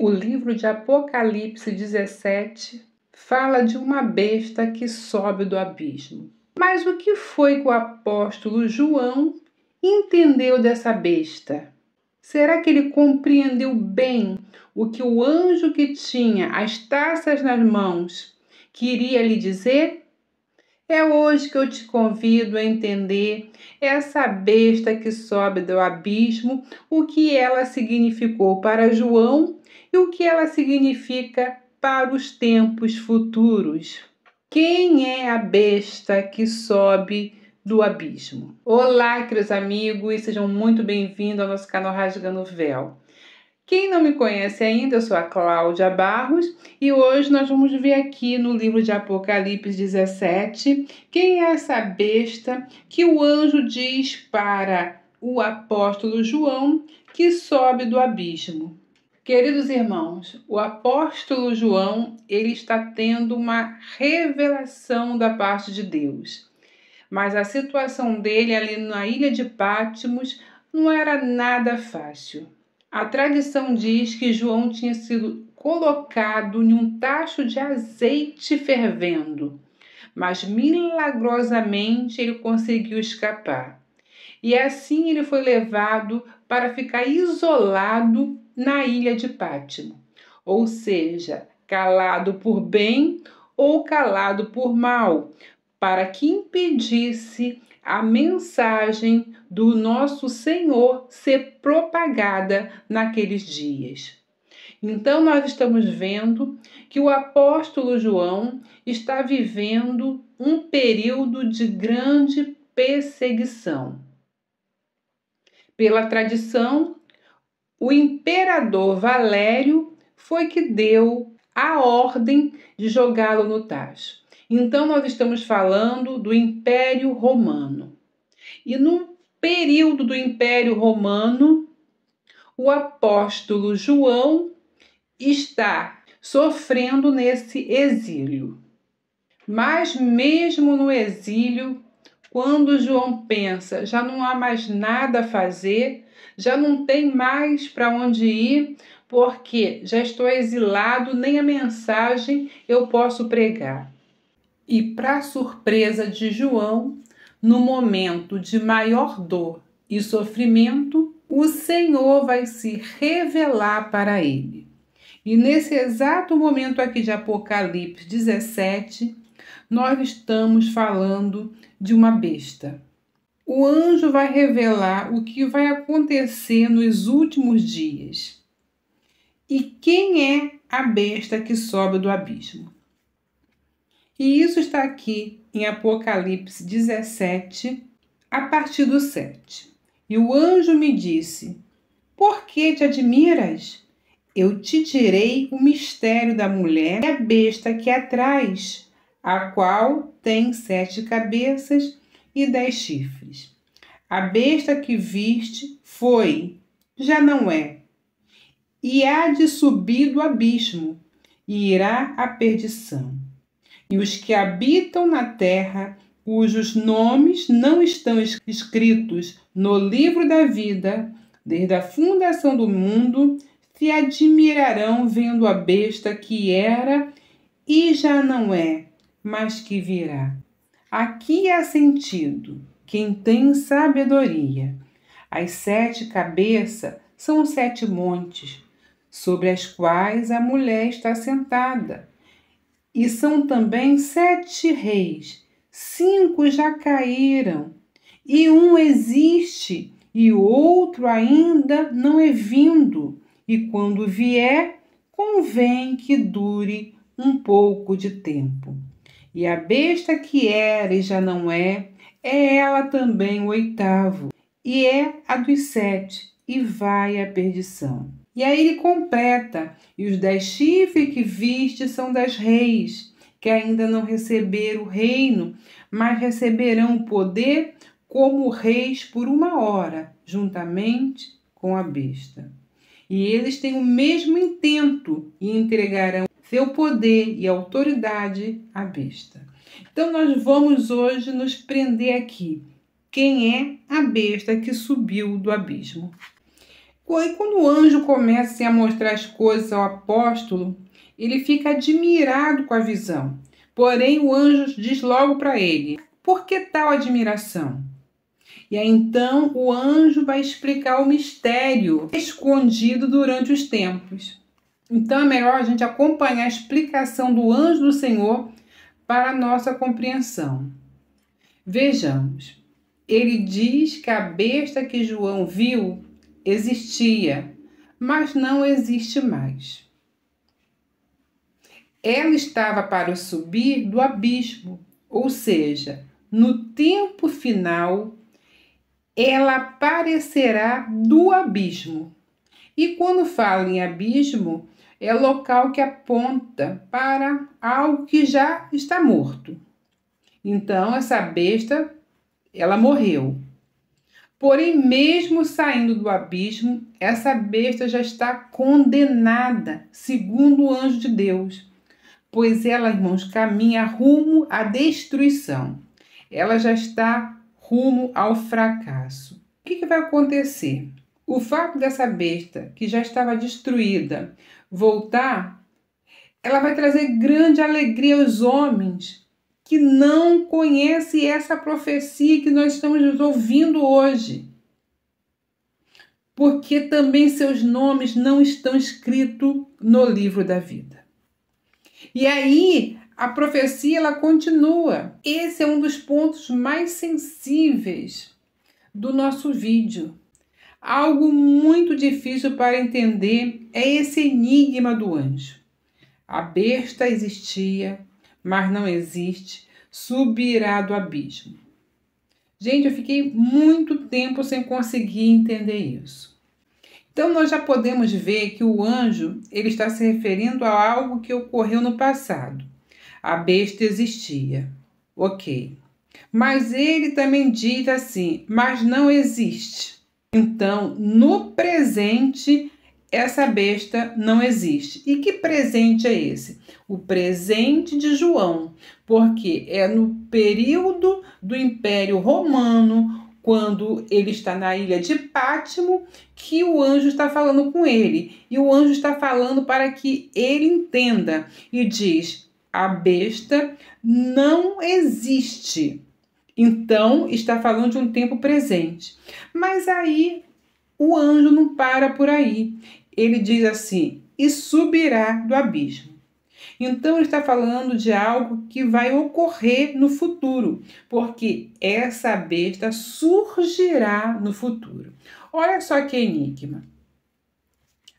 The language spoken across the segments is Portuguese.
O livro de Apocalipse 17 fala de uma besta que sobe do abismo. Mas o que foi que o apóstolo João entendeu dessa besta? Será que ele compreendeu bem o que o anjo que tinha as taças nas mãos queria lhe dizer? É hoje que eu te convido a entender essa besta que sobe do abismo, o que ela significou para João e o que ela significa para os tempos futuros. Quem é a besta que sobe do abismo? Olá, queridos amigos, sejam muito bem-vindos ao nosso canal Rasgando o Véu. Quem não me conhece ainda, eu sou a Cláudia Barros e hoje nós vamos ver aqui no livro de Apocalipse 17 quem é essa besta que o anjo diz para o apóstolo João que sobe do abismo. Queridos irmãos, o apóstolo João ele está tendo uma revelação da parte de Deus, mas a situação dele ali na ilha de Patmos não era nada fácil. A tradição diz que João tinha sido colocado em um tacho de azeite fervendo, mas milagrosamente ele conseguiu escapar. E assim ele foi levado para ficar isolado na ilha de Patmos, ou seja, calado por bem ou calado por mal, para que impedisse a mensagem do nosso Senhor ser propagada naqueles dias. Então nós estamos vendo que o apóstolo João está vivendo um período de grande perseguição. Pela tradição, o imperador Valério foi que deu a ordem de jogá-lo no tacho. Então nós estamos falando do Império Romano. E no período do Império Romano, o apóstolo João está sofrendo nesse exílio. Mas mesmo no exílio, quando João pensa, já não há mais nada a fazer, já não tem mais para onde ir, porque já estou exilado, nem a mensagem eu posso pregar. E para surpresa de João, no momento de maior dor e sofrimento, o Senhor vai se revelar para ele. E nesse exato momento aqui de Apocalipse 17, nós estamos falando de uma besta. O anjo vai revelar o que vai acontecer nos últimos dias. E quem é a besta que sobe do abismo? E isso está aqui em Apocalipse 17, a partir do 7. E o anjo me disse: por que te admiras? Eu te direi o mistério da mulher e a besta que a traz, a qual tem 7 cabeças e 10 chifres. A besta que viste foi, já não é, e há de subir do abismo, e irá à perdição. E os que habitam na terra, cujos nomes não estão escritos no livro da vida, desde a fundação do mundo, se admirarão vendo a besta que era e já não é, mas que virá. Aqui há sentido, quem tem sabedoria. As 7 cabeças são 7 montes, sobre as quais a mulher está sentada. E são também 7 reis, 5 já caíram, e um existe, e o outro ainda não é vindo, e quando vier, convém que dure um pouco de tempo. E a besta que era e já não é ela também o 8º, e é a dos 7, e vai à perdição. E aí ele completa, e os 10 chifres que viste são 10 reis, que ainda não receberam o reino, mas receberão o poder como reis por 1 hora, juntamente com a besta. E eles têm o mesmo intento e entregarão seu poder e autoridade à besta. Então nós vamos hoje nos prender aqui. Quem é a besta que subiu do abismo? E quando o anjo começa assim, a mostrar as coisas ao apóstolo, ele fica admirado com a visão. Porém, o anjo diz logo para ele: por que tal admiração? E aí então o anjo vai explicar o mistério escondido durante os tempos. Então é melhor a gente acompanhar a explicação do anjo do Senhor para a nossa compreensão. Vejamos, ele diz que a besta que João viu existia, mas não existe mais. Ela estava para subir do abismo, ou seja, no tempo final, ela aparecerá do abismo. E quando fala em abismo, é local que aponta para algo que já está morto. Então, essa besta, ela morreu. Porém, mesmo saindo do abismo, essa besta já está condenada, segundo o anjo de Deus. Pois ela, irmãos, caminha rumo à destruição. Ela já está rumo ao fracasso. O que vai acontecer? O fato dessa besta, que já estava destruída, voltar, ela vai trazer grande alegria aos homens que não conhecem essa profecia que nós estamos ouvindo hoje. Porque também seus nomes não estão escritos no livro da vida. E aí, a profecia ela continua. Esse é um dos pontos mais sensíveis do nosso vídeo. Algo muito difícil para entender é esse enigma do anjo. A besta existia, mas não existe, subirá do abismo. Gente, eu fiquei muito tempo sem conseguir entender isso. Então, nós já podemos ver que o anjo ele está se referindo a algo que ocorreu no passado. A besta existia, ok. Mas ele também diz assim, mas não existe. Então, no presente, essa besta não existe. E que presente é esse? O presente de João, porque é no período do Império Romano, quando ele está na ilha de Pátimo, que o anjo está falando com ele. E o anjo está falando para que ele entenda. E diz, a besta não existe. Então, está falando de um tempo presente. Mas aí, o anjo não para por aí. Ele diz assim, e subirá do abismo. Então, ele está falando de algo que vai ocorrer no futuro, porque essa besta surgirá no futuro. Olha só que enigma.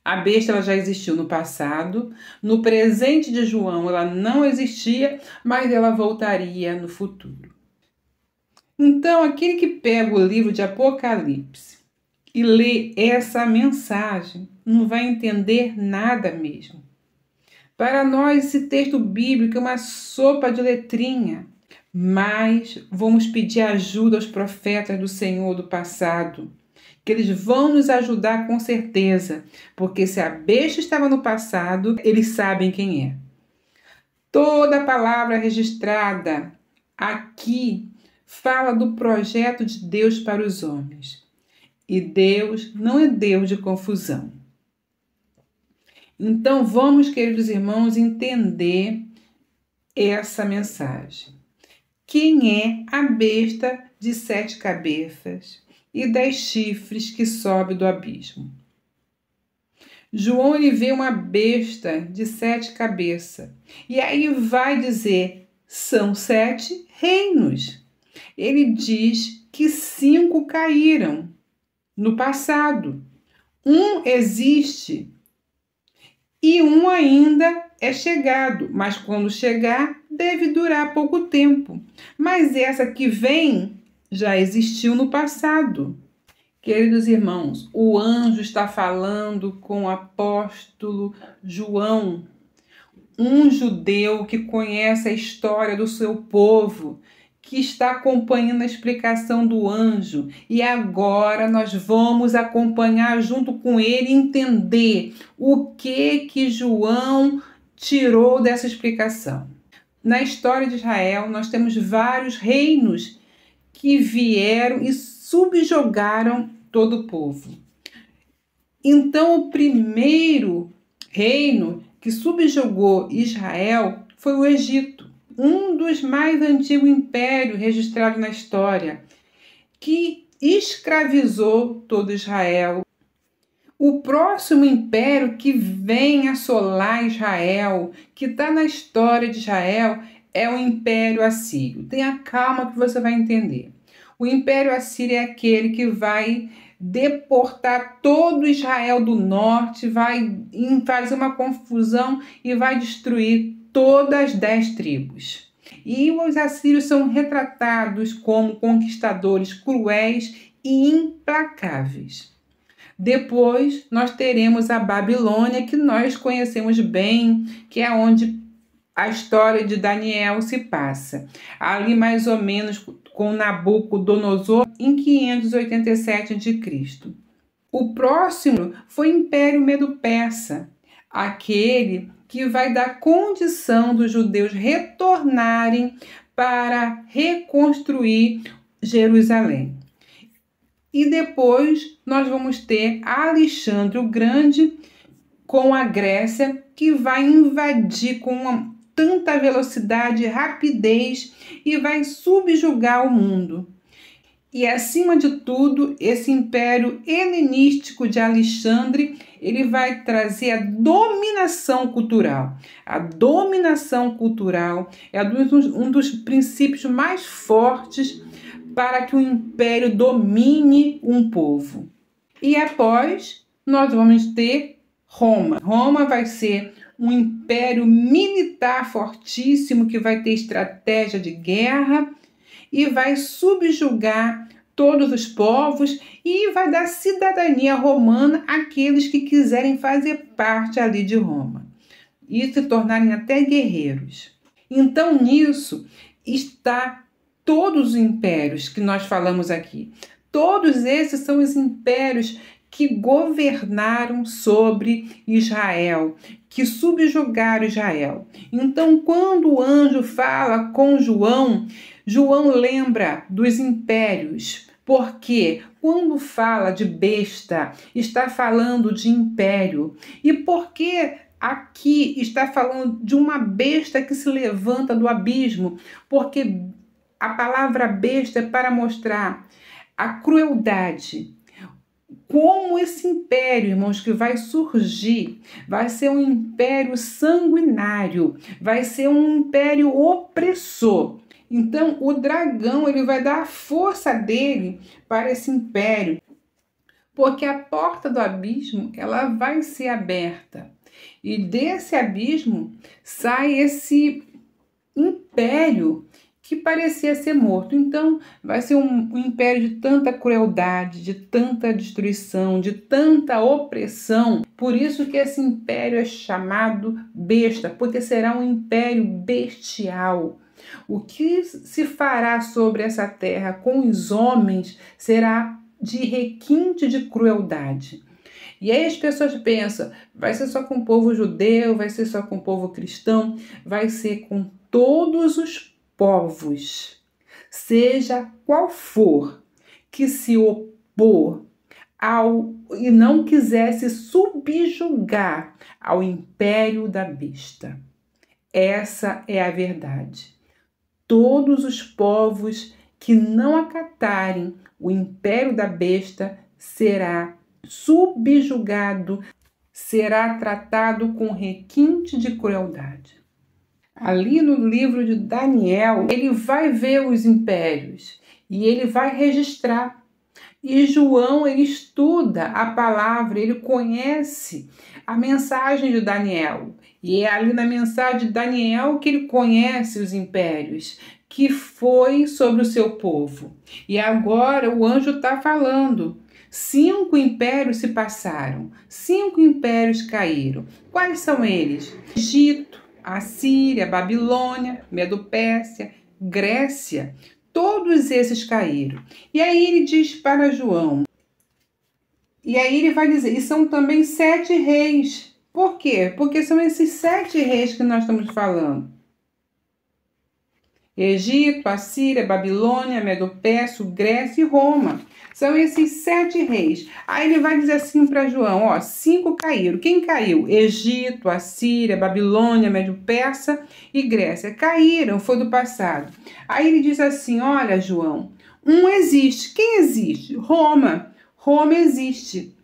A besta ela já existiu no passado, no presente de João ela não existia, mas ela voltaria no futuro. Então, aquele que pega o livro de Apocalipse e lê essa mensagem não vai entender nada mesmo. Para nós, esse texto bíblico é uma sopa de letrinha, mas vamos pedir ajuda aos profetas do Senhor do passado, que eles vão nos ajudar com certeza, porque se a besta estava no passado, eles sabem quem é. Toda palavra registrada aqui fala do projeto de Deus para os homens. E Deus não é Deus de confusão. Então vamos, queridos irmãos, entender essa mensagem. Quem é a besta de 7 cabeças e 10 chifres que sobe do abismo? João ele vê uma besta de 7 cabeças e aí vai dizer, são 7 reinos. Ele diz que 5 caíram no passado. Um existe e um ainda é chegado, mas quando chegar deve durar pouco tempo. Mas essa que vem já existiu no passado. Queridos irmãos, o anjo está falando com o apóstolo João, um judeu que conhece a história do seu povo, que está acompanhando a explicação do anjo. E agora nós vamos acompanhar junto com ele e entender o que João tirou dessa explicação. Na história de Israel, nós temos vários reinos que vieram e subjugaram todo o povo. Então, o primeiro reino que subjugou Israel foi o Egito, um dos mais antigos impérios registrados na história, que escravizou todo Israel. O próximo império que vem assolar Israel, que está na história de Israel, é o Império Assírio. Tenha calma que você vai entender. O Império Assírio é aquele que vai deportar todo Israel do norte, vai fazer uma confusão e vai destruir todas as 10 tribos. E os assírios são retratados como conquistadores cruéis e implacáveis. Depois nós teremos a Babilônia, que nós conhecemos bem, que é onde a história de Daniel se passa. Ali mais ou menos com Nabucodonosor em 587 a.C. O próximo foi o Império Medo-Persa, aquele que vai dar condição dos judeus retornarem para reconstruir Jerusalém. E depois nós vamos ter Alexandre o Grande com a Grécia, que vai invadir com tanta velocidade e rapidez e vai subjugar o mundo. E acima de tudo, esse império helenístico de Alexandre, ele vai trazer a dominação cultural. A dominação cultural é um dos princípios mais fortes para que o império domine um povo. E após, nós vamos ter Roma. Roma vai ser um império militar fortíssimo que vai ter estratégia de guerra e vai subjugar todos os povos e vai dar cidadania romana àqueles que quiserem fazer parte ali de Roma e se tornarem até guerreiros. Então, nisso está todos os impérios que nós falamos aqui. Todos esses são os impérios que governaram sobre Israel, que subjugaram Israel. Então, quando o anjo fala com João, João lembra dos impérios, porque quando fala de besta, está falando de império. E porque aqui está falando de uma besta que se levanta do abismo? Porque a palavra besta é para mostrar a crueldade. Como esse império, irmãos, que vai surgir, vai ser um império sanguinário, vai ser um império opressor. Então, o dragão, ele vai dar a força dele para esse império, porque a porta do abismo, ela vai ser aberta. E desse abismo sai esse império que parecia ser morto. Então, vai ser um império de tanta crueldade, de tanta destruição, de tanta opressão. Por isso que esse império é chamado besta, porque será um império bestial. O que se fará sobre essa terra com os homens será de requinte de crueldade. E aí as pessoas pensam, vai ser só com o povo judeu, vai ser só com o povo cristão, vai ser com todos os povos, seja qual for, que se opor e não quisesse subjugar ao império da besta. Essa é a verdade. Todos os povos que não acatarem o império da besta será subjugado, será tratado com requinte de crueldade. Ali no livro de Daniel, ele vai ver os impérios e ele vai registrar. E João, ele estuda a palavra, ele conhece a mensagem de Daniel. E é ali na mensagem de Daniel que ele conhece os impérios, que foi sobre o seu povo. E agora o anjo está falando. 5 impérios se passaram, 5 impérios caíram. Quais são eles? Egito, Assíria, Babilônia, Medo-Pérsia, Grécia, todos esses caíram. E aí ele diz para João, e aí ele vai dizer, e são também 7 reis. Por quê? Porque são esses 7 reis que nós estamos falando. Egito, Assíria, Babilônia, Medo-Pérsia, Grécia e Roma. São esses 7 reis. Aí ele vai dizer assim para João, ó, 5 caíram. Quem caiu? Egito, Assíria, Babilônia, Medo-Persa e Grécia. Caíram, foi do passado. Aí ele diz assim, olha, João, um existe. Quem existe? Roma. Roma existe.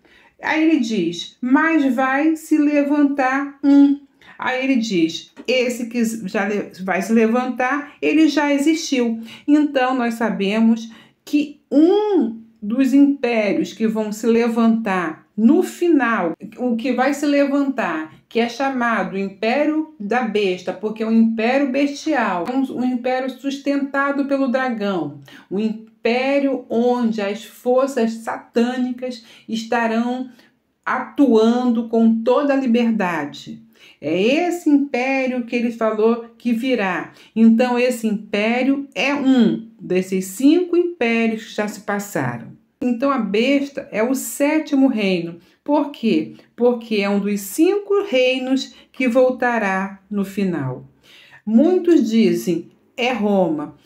Aí ele diz, mas vai se levantar um. Aí ele diz, esse que já vai se levantar, ele já existiu. Então, nós sabemos que um dos impérios que vão se levantar no final, o que vai se levantar, que é chamado Império da Besta, porque é um império bestial, um império sustentado pelo dragão, um império onde as forças satânicas estarão atuando com toda a liberdade. É esse império que ele falou que virá. Então, esse império é um desses 5 impérios que já se passaram. Então, a besta é o 7º reino. Por quê? Porque é um dos 5 reinos que voltará no final. Muitos dizem é Roma,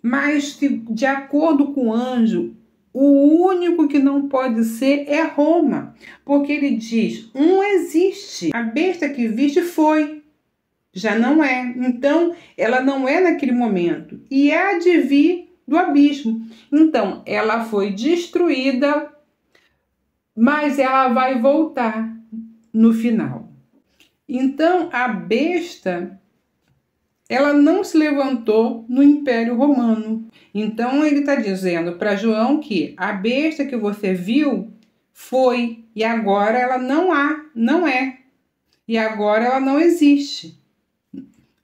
mas de acordo com o anjo, o único que não pode ser é Roma, porque ele diz, um existe, a besta que viste foi, já não é, então ela não é naquele momento, e há de vir do abismo, então ela foi destruída, mas ela vai voltar no final. Então a besta, ela não se levantou no Império Romano. Então ele está dizendo para João que a besta que você viu foi e agora ela não é. E agora ela não existe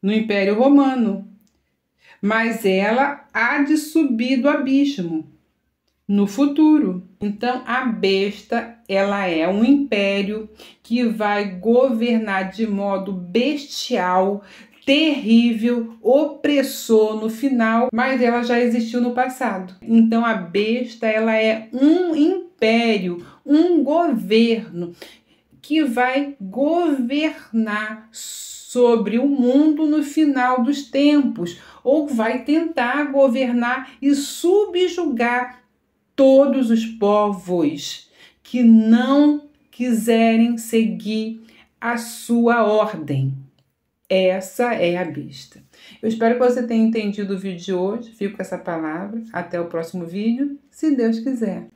no Império Romano. Mas ela há de subir do abismo no futuro. Então a besta, ela é um império que vai governar de modo bestial, terrível, opressor no final, mas ela já existiu no passado. Então a besta, ela é um império, um governo que vai governar sobre o mundo no final dos tempos, ou vai tentar governar e subjugar todos os povos que não quiserem seguir a sua ordem. Essa é a besta. Eu espero que você tenha entendido o vídeo de hoje. Fico com essa palavra. Até o próximo vídeo, se Deus quiser.